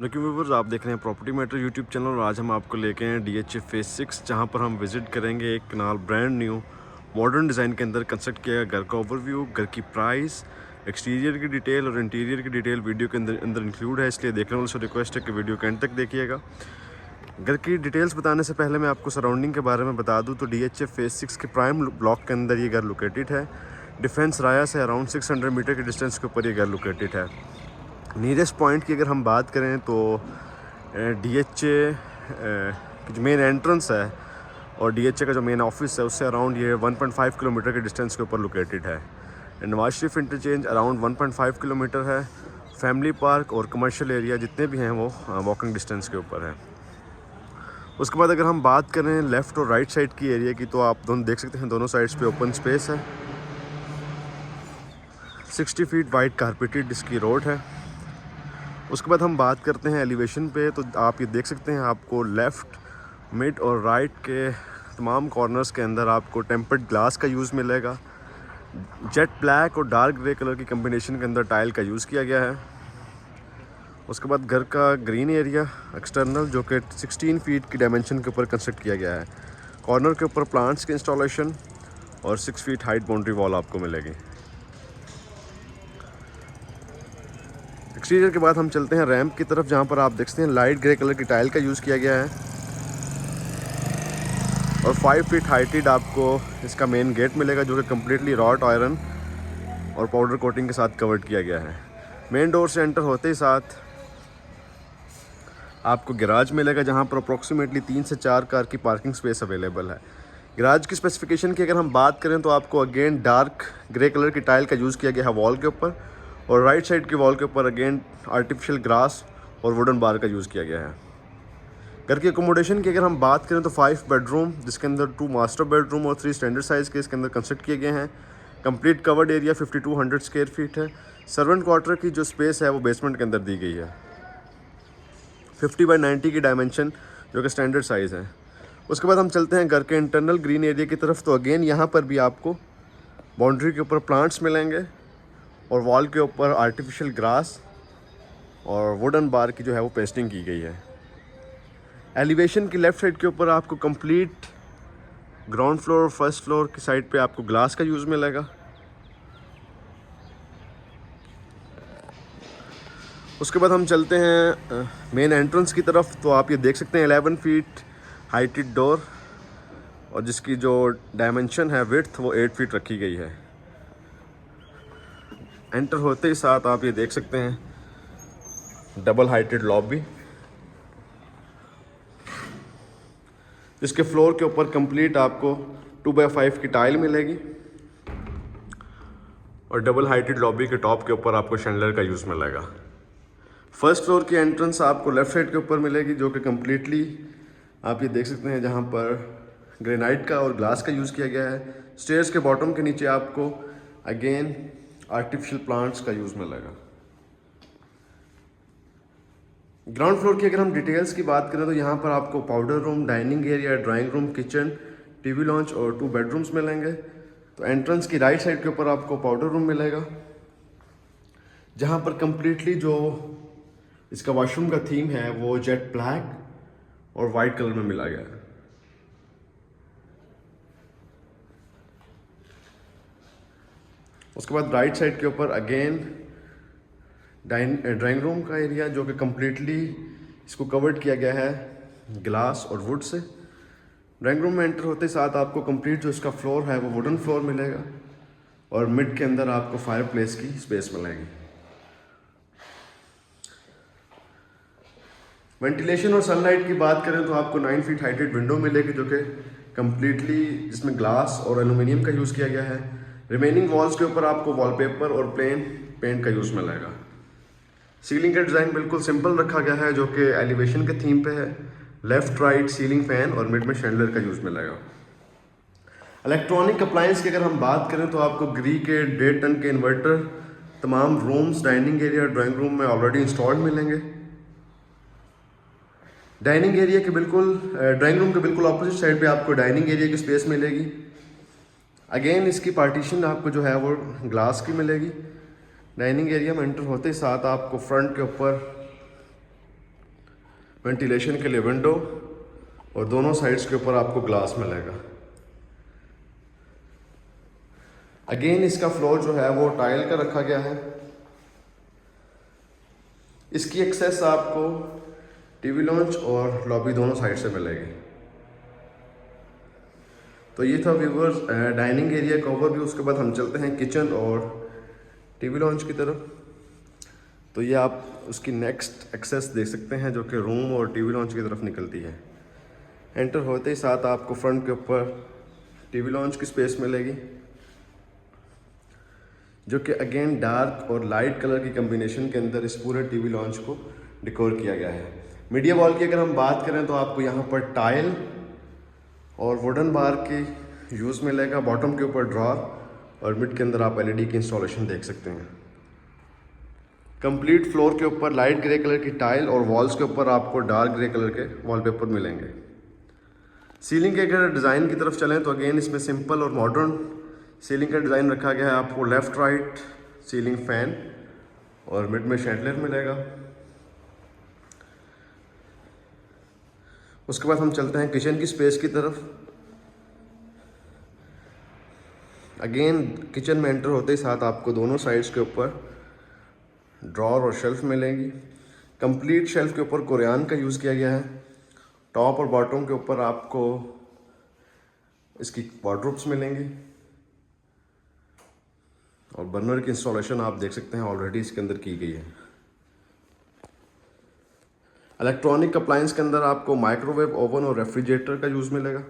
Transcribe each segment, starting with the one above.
लेकिन व्यूवर्स, आप देख रहे हैं प्रॉपर्टी मैटर यूट्यूब चैनल और आज हम आपको लेके आए हैं DHA फेज 6, जहां पर हम विजिट करेंगे एक कनाल ब्रांड न्यू मॉडर्न डिज़ाइन के अंदर कंस्ट्रक्ट किया गया घर का ओवरव्यू, घर की प्राइस, एक्सटीरियर की डिटेल और इंटीरियर की डिटेल वीडियो के अंदर इंक्लूड है। इसलिए देखने वालों से रिक्वेस्ट है कि वीडियो के एंड तक देखिएगा। घर की डिटेल्स बताने से पहले मैं आपको सराउंडिंग के बारे में बता दूँ तो DHA फेज 6 के प्राइम ब्लॉक के अंदर ये घर लोकेटेड है। डिफेंस राया से अराउंड 600 मीटर के डिस्टेंस के ऊपर ये घर लोकेटेड है। नियरेस्ट पॉइंट की अगर हम बात करें तो DHA की जो मेन एंट्रेंस है और DHA का जो मेन ऑफिस है उससे अराउंड ये 1.5 किलोमीटर के डिस्टेंस के ऊपर लोकेटेड है। Nawaz Sharif interchange around 1.5 kilometre है। फैमिली पार्क और कमर्शियल एरिया जितने भी हैं वो वॉकिंग डिस्टेंस के ऊपर है। उसके बाद अगर हम बात करें लेफ़्ट और राइट साइड की एरिया की तो आप दोनों देख सकते हैं, दोनों साइड्स पे ओपन स्पेस है। 60 फीट वाइड कारपेटेड इसकी रोड है। उसके बाद हम बात करते हैं एलिवेशन पे, तो आप ये देख सकते हैं आपको लेफ़्ट, मिड और राइट के तमाम कॉर्नर्स के अंदर आपको टेम्पर्ड ग्लास का यूज़ मिलेगा। जेट ब्लैक और डार्क ग्रे कलर की कम्बिनेशन के अंदर टाइल का यूज़ किया गया है। उसके बाद घर का ग्रीन एरिया एक्सटर्नल जो कि 16 फीट की डायमेंशन के ऊपर कंस्ट्रक्ट किया गया है। कॉर्नर के ऊपर प्लांट्स की इंस्टॉलेशन और 6 फीट हाइट बाउंड्री वॉल आपको मिलेगी। एक्सटीरियर के बाद हम चलते हैं रैंप की तरफ, जहाँ पर आप देखते हैं लाइट ग्रे कलर की टाइल का यूज़ किया गया है और 5 फीट हाइटेड आपको इसका मेन गेट मिलेगा जो कि कम्प्लीटली रॉट आयरन और पाउडर कोटिंग के साथ कवर्ड किया गया है। मेन डोर से एंटर होते ही साथ आपको गैराज मिलेगा जहाँ पर अप्रॉक्सीमेटली 3 से 4 कार की पार्किंग स्पेस अवेलेबल है। गैराज की स्पेसिफिकेशन की अगर हम बात करें तो आपको अगेन डार्क ग्रे कलर की टाइल का यूज़ किया गया है वॉल के ऊपर और राइट साइड की वॉल के ऊपर अगेन आर्टिफिशियल ग्रास और वुडन बार का यूज़ किया गया है। घर की अकोमोडेशन की अगर हम बात करें तो 5 बेडरूम जिसके अंदर 2 मास्टर बेडरूम और 3 स्टैंडर्ड साइज़ के इसके अंदर कंस्ट्रक्ट किए गए हैं। Complete covered area 5200 square feet है। सर्वेंट क्वार्टर की जो स्पेस है वो बेसमेंट के अंदर दी गई है। 50 बाई 90 की डायमेंशन जो कि स्टैंडर्ड साइज़ है। उसके बाद हम चलते हैं घर के इंटरनल ग्रीन एरिया की तरफ, तो अगेन यहाँ पर भी आपको बाउंड्री के ऊपर प्लांट्स मिलेंगे और वॉल के ऊपर आर्टिफिशियल ग्रास और वुडन बार की जो है वो पेस्टिंग की गई है। एलिवेशन की लेफ़्ट साइड के ऊपर आपको कंप्लीट ग्राउंड फ्लोर और फर्स्ट फ्लोर की साइड पे आपको ग्लास का यूज़ मिलेगा। उसके बाद हम चलते हैं मेन एंट्रेंस की तरफ, तो आप ये देख सकते हैं 11 फीट हाइटेड डोर और जिसकी जो डायमेंशन है विड्थ वो 8 फीट रखी गई है। एंटर होते ही साथ आप ये देख सकते हैं डबल हाइटेड लॉबी जिसके फ्लोर के ऊपर कंप्लीट आपको 2x5 की टाइल मिलेगी और डबल हाइटेड लॉबी के टॉप के ऊपर आपको शैंडलर का यूज़ मिलेगा। फर्स्ट फ्लोर की एंट्रेंस आपको लेफ़्ट साइड के ऊपर मिलेगी जो कि कम्प्लीटली आप ये देख सकते हैं जहाँ पर ग्रेनाइट का और ग्लास का यूज़ किया गया है। स्टेयर्स के बॉटम के नीचे आपको अगेन आर्टिफिशियल प्लांट्स का यूज़ मिलेगा। ग्राउंड फ्लोर की अगर हम डिटेल्स की बात करें तो यहाँ पर आपको powder room, dining area, drawing room, kitchen, TV launch और 2 बेडरूम्स मिलेंगे। तो एंट्रेंस की राइट साइड के ऊपर आपको पाउडर रूम मिलेगा जहाँ पर कम्प्लीटली जो इसका वॉशरूम का थीम है वो जेट ब्लैक और वाइट कलर में मिला गया है। उसके बाद राइट साइड के ऊपर अगेन ड्राइंग रूम का एरिया जो कि कम्प्लीटली इसको कवर्ड किया गया है ग्लास और वुड से। ड्राइंग रूम में एंटर होते साथ आपको कंप्लीट जो इसका फ्लोर है वो वुडन फ्लोर मिलेगा और मिड के अंदर आपको फायर प्लेस की स्पेस मिलेगी। वेंटिलेशन और सनलाइट की बात करें तो आपको 9 फीट हाइटेड विंडो मिलेगी जो कि कम्प्लीटली जिसमें ग्लास और एल्यूमिनियम का यूज़ किया गया है। रिमेनिंग वॉल्स के ऊपर आपको वॉलपेपर और प्लेन पेंट का यूज़ मिलेगा। सीलिंग का डिज़ाइन बिल्कुल सिंपल रखा गया है जो कि एलिवेशन के थीम पे है। लेफ़्ट राइट सीलिंग फैन और मिड में शैंडलर का यूज़ मिलेगा। इलेक्ट्रॉनिक अप्लायंस की अगर हम बात करें तो आपको ग्री के 1.5 टन के इन्वर्टर तमाम rooms, dining area, drawing room में ऑलरेडी इंस्टॉल्ड मिलेंगे। डाइनिंग एरिया के बिल्कुल ड्राइंग रूम के बिल्कुल ऑपोजिट साइड पे आपको डाइनिंग एरिया की स्पेस मिलेगी। अगेन इसकी पार्टीशन आपको जो है वो ग्लास की मिलेगी। डाइनिंग एरिया में एंटर होते ही साथ आपको फ्रंट के ऊपर वेंटिलेशन के लिए विंडो और दोनों साइड्स के ऊपर आपको ग्लास मिलेगा। अगेन इसका फ्लोर जो है वो टाइल का रखा गया है। इसकी एक्सेस आपको टीवी लॉन्च और लॉबी दोनों साइड से मिलेगी। तो ये था व्यूवर्स डाइनिंग एरिया का ओवरव्यू। उसके बाद हम चलते हैं किचन और टीवी लॉन्च की तरफ। तो ये आप उसकी नेक्स्ट एक्सेस देख सकते हैं जो कि रूम और टीवी लॉन्च की तरफ निकलती है। एंटर होते ही साथ आपको फ्रंट के ऊपर टीवी लॉन्च की स्पेस मिलेगी जो कि अगेन डार्क और लाइट कलर की कम्बिनेशन के अंदर इस पूरे टीवी लॉन्च को डेकोर किया गया है। मीडिया वॉल की अगर हम बात करें तो आपको यहाँ पर टाइल और वुडन बार की यूज़ मिलेगा। बॉटम के ऊपर ड्रॉर और मिड के अंदर आप एलईडी की इंस्टॉलेशन देख सकते हैं। कंप्लीट फ्लोर के ऊपर लाइट ग्रे कलर की टाइल और वॉल्स के ऊपर आपको डार्क ग्रे कलर के वॉलपेपर मिलेंगे। सीलिंग के अगर डिज़ाइन की तरफ चलें तो अगेन इसमें सिंपल और मॉडर्न सीलिंग का डिज़ाइन रखा गया है। आपको लेफ़्ट राइट सीलिंग फैन और मिड में शैंडलियर मिलेगा। उसके बाद हम चलते हैं किचन की स्पेस की तरफ। अगेन किचन में एंटर होते ही साथ आपको दोनों साइड्स के ऊपर ड्रॉर और शेल्फ मिलेंगी। कंप्लीट शेल्फ के ऊपर कोरियान का यूज़ किया गया है। टॉप और बॉटम के ऊपर आपको इसकी वार्डरोब्स मिलेंगी और बर्नर की इंस्टॉलेशन आप देख सकते हैं ऑलरेडी इसके अंदर की गई है। इलेक्ट्रॉनिक अप्लायंस के अंदर आपको माइक्रोवेव, ओवन और रेफ्रिजरेटर का यूज़ मिलेगा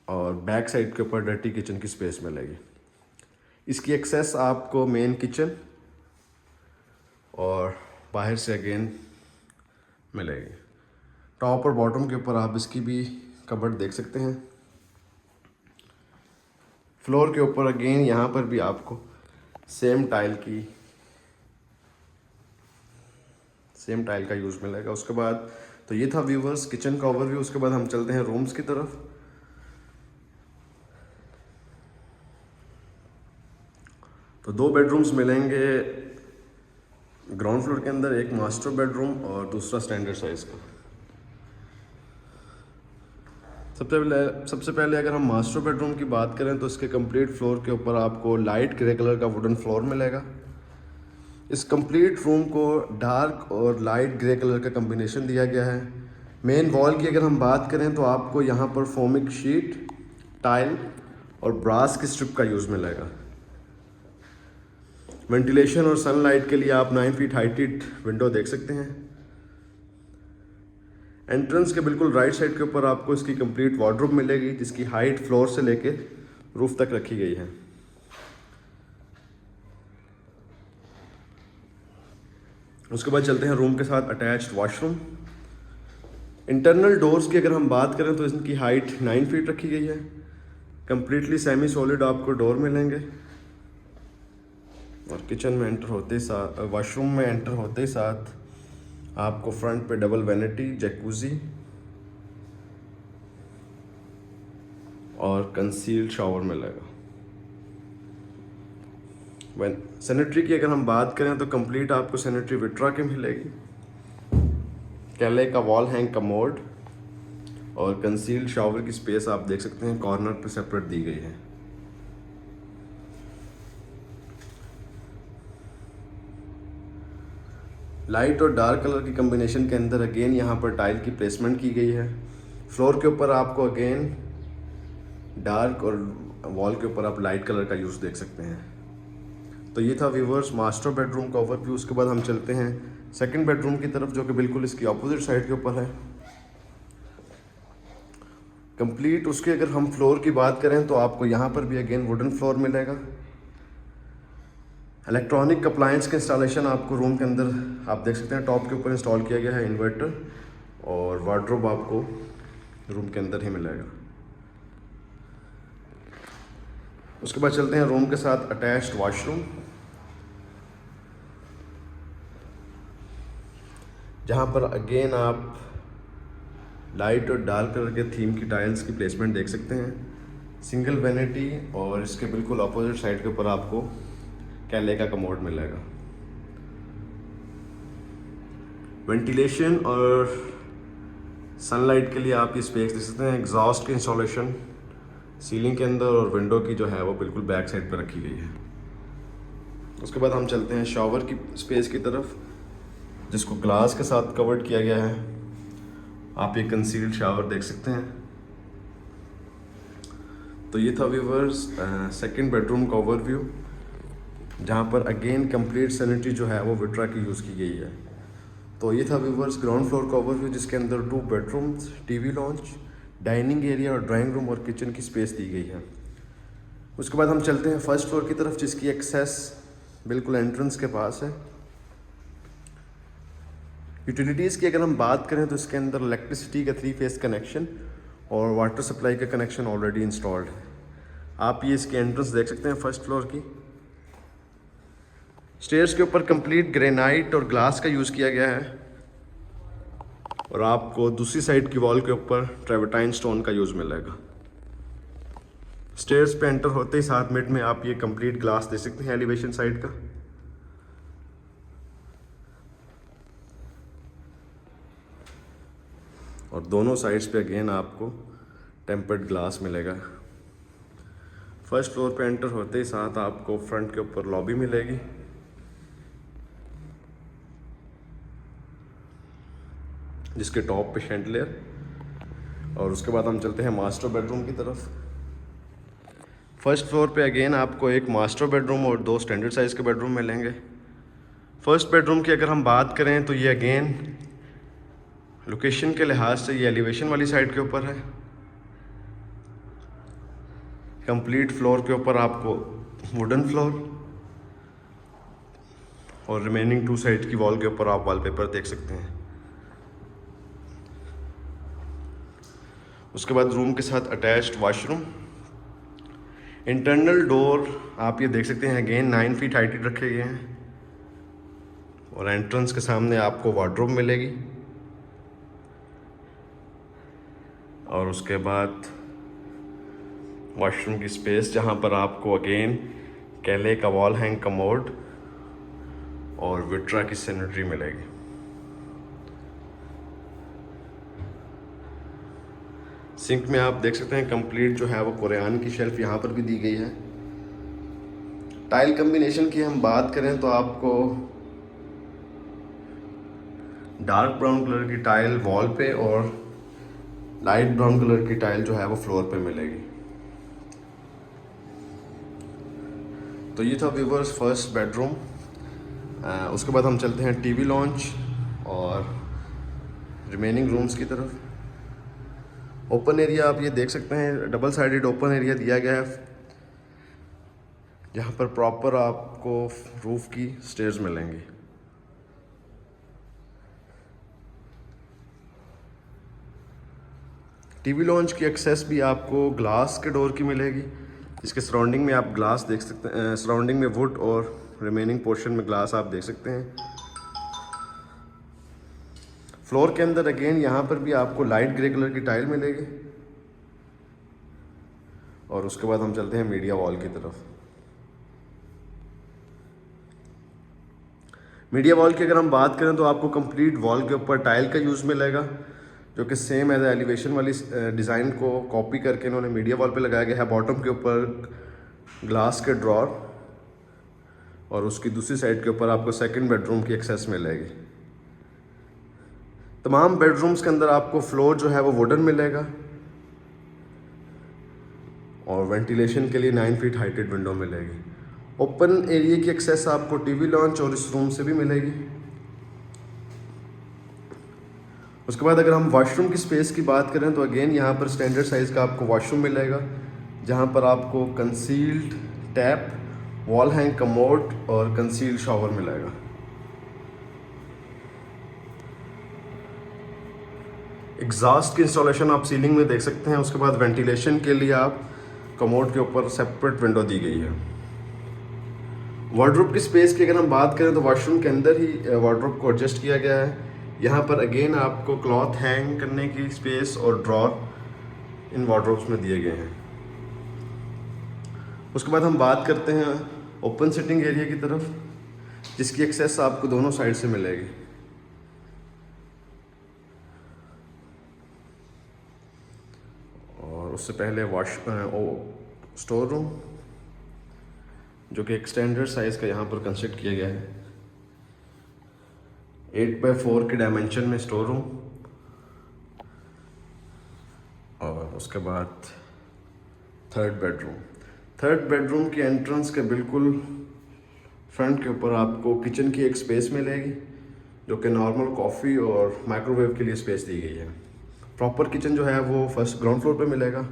और बैक साइड के ऊपर डर्टी किचन की स्पेस मिलेगी। इसकी एक्सेस आपको मेन किचन और बाहर से अगेन मिलेगी। टॉप और बॉटम के ऊपर आप इसकी भी कबर्ड देख सकते हैं। फ्लोर के ऊपर अगेन यहाँ पर भी आपको सेम टाइल का यूज़ मिलेगा। उसके बाद तो ये था व्यूवर्स किचन का ओवरव्यू। उसके बाद हम चलते हैं रूम्स की तरफ। तो 2 बेडरूम्स मिलेंगे ग्राउंड फ्लोर के अंदर, एक मास्टर बेडरूम और दूसरा स्टैंडर्ड साइज़ का। सबसे पहले अगर हम मास्टर बेडरूम की बात करें तो इसके कंप्लीट फ्लोर के ऊपर आपको लाइट ग्रे कलर का वुडन फ्लोर मिलेगा। इस कंप्लीट रूम को डार्क और लाइट ग्रे कलर का कम्बिनेशन दिया गया है। मेन वॉल की अगर हम बात करें तो आपको यहाँ पर फोमिक शीट, टाइल और ब्रास की स्ट्रिप का यूज़ मिलेगा। वेंटिलेशन और सनलाइट के लिए आप 9 फीट हाइटेड विंडो देख सकते हैं। एंट्रेंस के बिल्कुल राइट साइड के ऊपर आपको इसकी कंप्लीट वार्डरोब मिलेगी जिसकी हाइट फ्लोर से लेके रूफ तक रखी गई है। उसके बाद चलते हैं रूम के साथ अटैच्ड वॉशरूम। इंटरनल डोर्स की अगर हम बात करें तो इनकी हाइट 9 फीट रखी गई है। कंप्लीटली सेमी सॉलिड आपको डोर मिलेंगे और किचन में एंटर होते साथ, वॉशरूम में एंटर होते ही साथ आपको फ्रंट पे डबल वैनिटी, जैकूजी और कंसील्ड शावर मिलेगा। सैनिटरी की अगर हम बात करें तो कंप्लीट आपको सैनिटरी विट्रा की मिलेगी। कैले का वॉल हैंग कमोड और कंसील्ड शावर की स्पेस आप देख सकते हैं कॉर्नर पे सेपरेट दी गई है। लाइट और डार्क कलर की कम्बिनेशन के अंदर अगेन यहाँ पर टाइल की प्लेसमेंट की गई है। फ्लोर के ऊपर आपको अगेन डार्क और वॉल के ऊपर आप लाइट कलर का यूज़ देख सकते हैं। तो ये था व्यूवर्स मास्टर बेडरूम का ओवरव्यू। उसके बाद हम चलते हैं सेकंड बेडरूम की तरफ जो कि बिल्कुल इसकी ऑपोजिट साइड के ऊपर है। कंप्लीट उसके अगर हम फ्लोर की बात करें तो आपको यहाँ पर भी अगेन वुडन फ्लोर मिलेगा। इलेक्ट्रॉनिक अप्लायंस के इंस्टॉलेशन आपको रूम के अंदर आप देख सकते हैं टॉप के ऊपर इंस्टॉल किया गया है। इन्वर्टर और वार्डरोब आपको रूम के अंदर ही मिलेगा। उसके बाद चलते हैं रूम के साथ अटैच्ड वॉशरूम, जहाँ पर अगेन आप लाइट और डार्क कलर के थीम की टाइल्स की प्लेसमेंट देख सकते हैं। सिंगल वैनिटी और इसके बिल्कुल अपोजिट साइड के ऊपर आपको कैले का कमोड मिलेगा। वेंटिलेशन और सनलाइट के लिए आप ये स्पेस देख सकते हैं। एग्जॉस्ट की इंस्टॉलेशन सीलिंग के अंदर और विंडो की जो है वो बिल्कुल बैक साइड पर रखी गई है। उसके बाद हम चलते हैं शॉवर की स्पेस की तरफ, जिसको ग्लास के साथ कवर्ड किया गया है। आप ये कंसील्ड शावर देख सकते हैं। तो ये था व्यूवर्स सेकंड बेडरूम का ओवरव्यू, जहाँ पर अगेन कंप्लीट सैनिटरी जो है वो विट्रा की यूज़ की गई है। तो ये था व्यूवर्स ग्राउंड फ्लोर का ओवरव्यू, जिसके अंदर 2 bedrooms, TV launch, dining area और ड्राइंग रूम और किचन की स्पेस दी गई है। उसके बाद हम चलते हैं फर्स्ट फ्लोर की तरफ, जिसकी एक्सेस बिल्कुल एंट्रेंस के पास है। यूटिलिटीज़ की अगर हम बात करें तो इसके अंदर इलेक्ट्रिसिटी का 3 फेस कनेक्शन और वाटर सप्लाई का कनेक्शन ऑलरेडी इंस्टॉल्ड है। आप ये इसकी एंट्रेंस देख सकते हैं फर्स्ट फ्लोर की। स्टेयर्स के ऊपर कंप्लीट ग्रेनाइट और ग्लास का यूज़ किया गया है और आपको दूसरी साइड की वॉल के ऊपर ट्रेवर्टाइन स्टोन का यूज़ मिलेगा। स्टेयर्स पे एंटर होते ही साथ मिड में आप ये कंप्लीट ग्लास देख सकते हैं एलिवेशन साइड का। और दोनों साइड्स पे अगेन आपको टेम्पर्ड ग्लास मिलेगा। फर्स्ट फ्लोर पे एंटर होते ही साथ आपको फ्रंट के ऊपर लॉबी मिलेगी, जिसके टॉप पे शैंडलियर। और उसके बाद हम चलते हैं मास्टर बेडरूम की तरफ। फर्स्ट फ्लोर पे अगेन आपको एक मास्टर बेडरूम और 2 स्टैंडर्ड साइज़ के बेडरूम मिलेंगे। फर्स्ट बेडरूम की अगर हम बात करें तो ये अगेन लोकेशन के लिहाज से ये एलिवेशन वाली साइड के ऊपर है। कंप्लीट फ्लोर के ऊपर आपको वुडन फ्लोर और रिमेनिंग 2 साइड की वॉल के ऊपर आप वॉलपेपर देख सकते हैं। उसके बाद रूम के साथ अटैच्ड वॉशरूम, इंटरनल डोर आप ये देख सकते हैं अगेन 9 फीट हाइटेड रखे गए हैं और एंट्रेंस के सामने आपको वार्डरोब मिलेगी। और उसके बाद वॉशरूम की स्पेस, जहाँ पर आपको अगेन कैले का वॉल हैंग कमोड और विट्रा की सैनिटरी मिलेगी। सिंक में आप देख सकते हैं कंप्लीट जो है वो कोरियान की शेल्फ यहाँ पर भी दी गई है। टाइल कम्बिनेशन की हम बात करें तो आपको डार्क ब्राउन कलर की टाइल वॉल पे और लाइट ब्राउन कलर की टाइल जो है वो फ्लोर पे मिलेगी। तो ये था व्यूवर्स फर्स्ट बेडरूम। उसके बाद हम चलते हैं टीवी लॉन्च और रिमेनिंग रूम्स की तरफ। ओपन एरिया आप ये देख सकते हैं, डबल साइडेड ओपन एरिया दिया गया है, जहाँ पर प्रॉपर आपको रूफ की स्टेयर्स मिलेंगी। टीवी लॉन्च की एक्सेस भी आपको ग्लास के डोर की मिलेगी, जिसके सराउंडिंग में आप ग्लास देख सकते हैं। सराउंडिंग में वुड और रिमेनिंग पोर्शन में ग्लास आप देख सकते हैं। फ्लोर के अंदर अगेन यहाँ पर भी आपको लाइट ग्रे कलर की टाइल मिलेगी। और उसके बाद हम चलते हैं मीडिया वॉल की तरफ। मीडिया वॉल की अगर हम बात करें तो आपको कंप्लीट वॉल के ऊपर टाइल का यूज़ मिलेगा, जो कि सेम एज एलिवेशन वाली डिज़ाइन को कॉपी करके इन्होंने मीडिया वॉल पे लगाया गया है। बॉटम के ऊपर ग्लास के ड्रॉर और उसकी दूसरी साइड के ऊपर आपको सेकंड बेडरूम की एक्सेस मिलेगी। तमाम बेडरूम्स के अंदर आपको फ्लोर जो है वो वुडन मिलेगा और वेंटिलेशन के लिए 9 फीट हाइटेड विंडो मिलेगी। ओपन एरिया की एक्सेस आपको टीवी लॉन्च और इस रूम से भी मिलेगी। उसके बाद अगर हम वॉशरूम की स्पेस की बात करें तो अगेन यहाँ पर स्टैंडर्ड साइज़ का आपको वॉशरूम मिलेगा, जहाँ पर आपको concealed tap, wall hang commode और कंसील्ड शावर मिलेगा। एग्जॉस्ट की इंस्टॉलेशन आप सीलिंग में देख सकते हैं। उसके बाद वेंटिलेशन के लिए आप कमोड के ऊपर सेपरेट विंडो दी गई है। वार्डरोब की स्पेस की अगर हम बात करें तो वॉशरूम के अंदर ही वार्डरोब को एडजस्ट किया गया है। यहाँ पर अगेन आपको क्लॉथ हैंग करने की स्पेस और ड्रॉर इन वार्डरोब्स में दिए गए हैं। उसके बाद हम बात करते हैं ओपन सिटिंग एरिया की तरफ, जिसकी एक्सेस आपको दोनों साइड से मिलेगी। उससे पहले स्टोर रूम जो कि एक स्टैंडर्ड साइज़ का यहाँ पर कंस्ट्रक्ट किया गया है। 8x4 के डायमेंशन में स्टोर रूम, और उसके बाद थर्ड बेडरूम की एंट्रेंस के बिल्कुल फ्रंट के ऊपर आपको किचन की एक स्पेस मिलेगी जो कि नॉर्मल कॉफ़ी और माइक्रोवेव के लिए स्पेस दी गई है। प्रॉपर किचन जो है वो फर्स्ट ग्राउंड फ्लोर पे मिलेगा।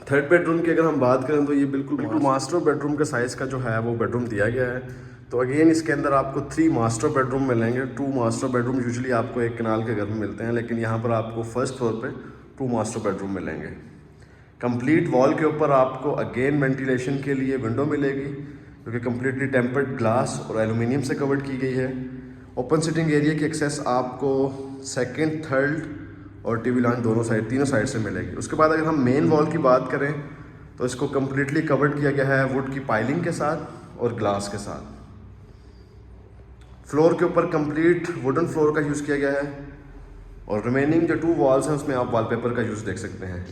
थर्ड बेडरूम की अगर हम बात करें तो ये बिल्कुल मास्टर बेडरूम के साइज़ का जो है वो बेडरूम दिया गया है। तो अगेन इसके अंदर आपको 3 मास्टर बेडरूम मिलेंगे। 2 मास्टर बेडरूम यूजुअली आपको एक कनाल के घर में मिलते हैं, लेकिन यहाँ पर आपको फर्स्ट फ्लोर पे 2 मास्टर बेडरूम मिलेंगे। कंप्लीट वॉल के ऊपर आपको अगेन वेंटिलेशन के लिए विंडो मिलेगी जो कि कम्प्लीटली टेम्पर्ड ग्लास और एलुमिनियम से कवर्ड की गई है। ओपन सिटिंग एरिया की एक्सेस आपको सेकंड, थर्ड और टीवी लॉन्च तीनों साइड से मिलेगी। उसके बाद अगर हम मेन वॉल की बात करें तो इसको कम्प्लीटली कवर्ड किया गया है वुड की पाइलिंग के साथ और ग्लास के साथ। फ्लोर के ऊपर कंप्लीट वुडन फ्लोर का यूज़ किया गया है, और रिमेनिंग जो 2 वॉल्स हैं उसमें आप वॉलपेपर का यूज़ देख सकते हैं।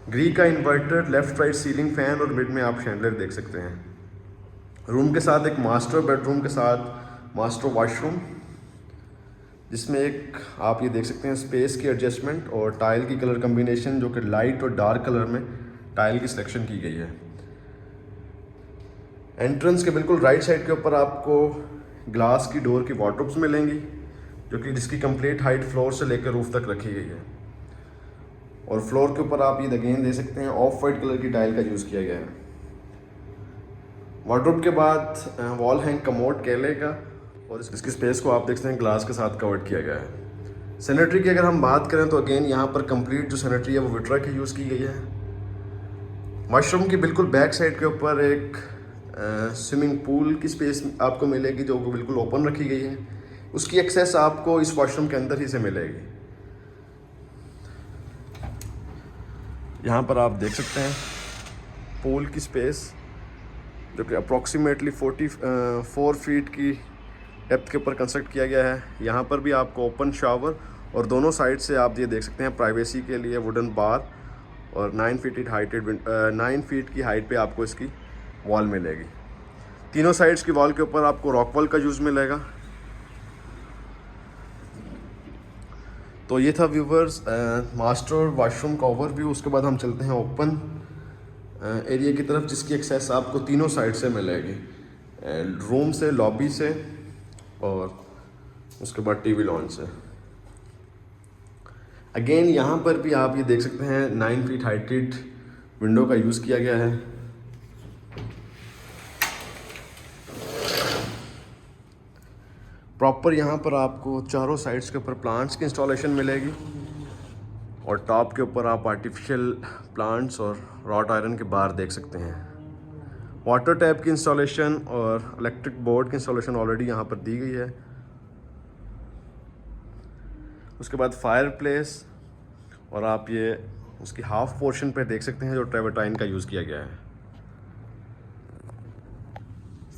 ग्री का inverter, left right ceiling fan और मिड में आप शैंडलर देख सकते हैं। रूम के साथ एक मास्टर बेडरूम के साथ मास्टर वॉशरूम, जिसमें एक आप ये देख सकते हैं स्पेस की एडजस्टमेंट और टाइल की कलर कम्बिनेशन जो कि लाइट और डार्क कलर में टाइल की सिलेक्शन की गई है। एंट्रेंस के बिल्कुल राइट साइड के ऊपर आपको ग्लास की डोर की वार्डरोब्स मिलेंगी जो कि जिसकी कंप्लीट हाइट फ्लोर से लेकर रूफ तक रखी गई है। और फ्लोर के ऊपर आप ये अगेन दे सकते हैं ऑफ वाइट कलर की टाइल का यूज़ किया गया है। वार्डरोब के बाद वॉल हैंग कमोड केले का, और इसकी स्पेस को आप देख सकते हैं ग्लास के साथ कवर्ड किया गया है। सैनिटरी की अगर हम बात करें तो अगेन यहाँ पर कंप्लीट जो सैनिटरी है वो विट्रा की यूज़ की गई है। वॉशरूम की बिल्कुल बैक साइड के ऊपर एक स्विमिंग पूल की स्पेस आपको मिलेगी जो बिल्कुल ओपन रखी गई है। उसकी एक्सेस आपको इस वॉशरूम के अंदर ही से मिलेगी। यहाँ पर आप देख सकते हैं पूल की स्पेस जो कि अप्रॉक्सीमेटली 44 फीट की डेप्थ के ऊपर कंस्ट्रक्ट किया गया है। यहाँ पर भी आपको ओपन शावर और दोनों साइड से आप ये देख सकते हैं प्राइवेसी के लिए वुडन बार, और 9 फीट की हाइट पे आपको इसकी वॉल मिलेगी। तीनों साइड्स की वॉल के ऊपर आपको रॉक वॉल का यूज़ मिलेगा। तो ये था व्यूवर्स मास्टर वॉशरूम का ओवरव्यू। उसके बाद हम चलते हैं ओपन एरिया की तरफ जिसकी एक्सेस आपको तीनों साइड से मिलेगी, रूम से, लॉबी से और उसके बाद टीवी लॉन्च से। अगेन यहाँ पर भी आप ये देख सकते हैं 9 फीट हाइटेड विंडो का यूज़ किया गया है। प्रॉपर यहाँ पर आपको चारों साइड्स के ऊपर प्लांट्स की इंस्टॉलेशन मिलेगी, और टॉप के ऊपर आप आर्टिफिशियल प्लांट्स और रॉट आयरन के बार देख सकते हैं। वाटर टैप की इंस्टॉलेशन और इलेक्ट्रिक बोर्ड की इंस्टॉलेशन ऑलरेडी यहाँ पर दी गई है। उसके बाद फायर प्लेस, और आप ये उसकी हाफ पोर्शन पे देख सकते हैं जो ट्रेवर्टाइन का यूज़ किया गया है।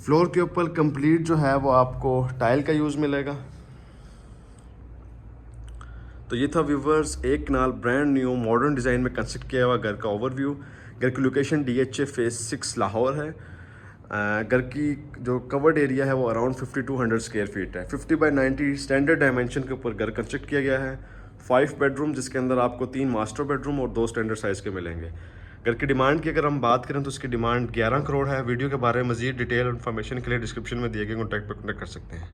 फ्लोर के ऊपर कंप्लीट जो है वो आपको टाइल का यूज़ मिलेगा। तो ये था व्यूवर्स एक कनाल ब्रांड न्यू मॉडर्न डिज़ाइन में कंस्ट्रक्ट किया हुआ घर का ओवरव्यू। घर की लोकेशन DHA फेज़ 6 लाहौर है। घर की जो कवर्ड एरिया है वो अराउंड 5200 स्क्वायर फीट है। 50 बाई 90 स्टैंडर्ड डायमेंशन के ऊपर घर कंस्ट्रक्ट किया गया है। 5 बेडरूम जिसके अंदर आपको 3 मास्टर बेडरूम और 2 स्टैंडर्ड साइज़ के मिलेंगे। घर की डिमांड की अगर हम बात करें तो उसकी डिमांड 11 करोड़ है। वीडियो के बारे में मज़ीद डिटेल इन्फॉर्मेशन के लिए डिस्क्रिप्शन में दिए गए कॉन्टैक्ट पर कॉन्टैक्ट कर सकते हैं।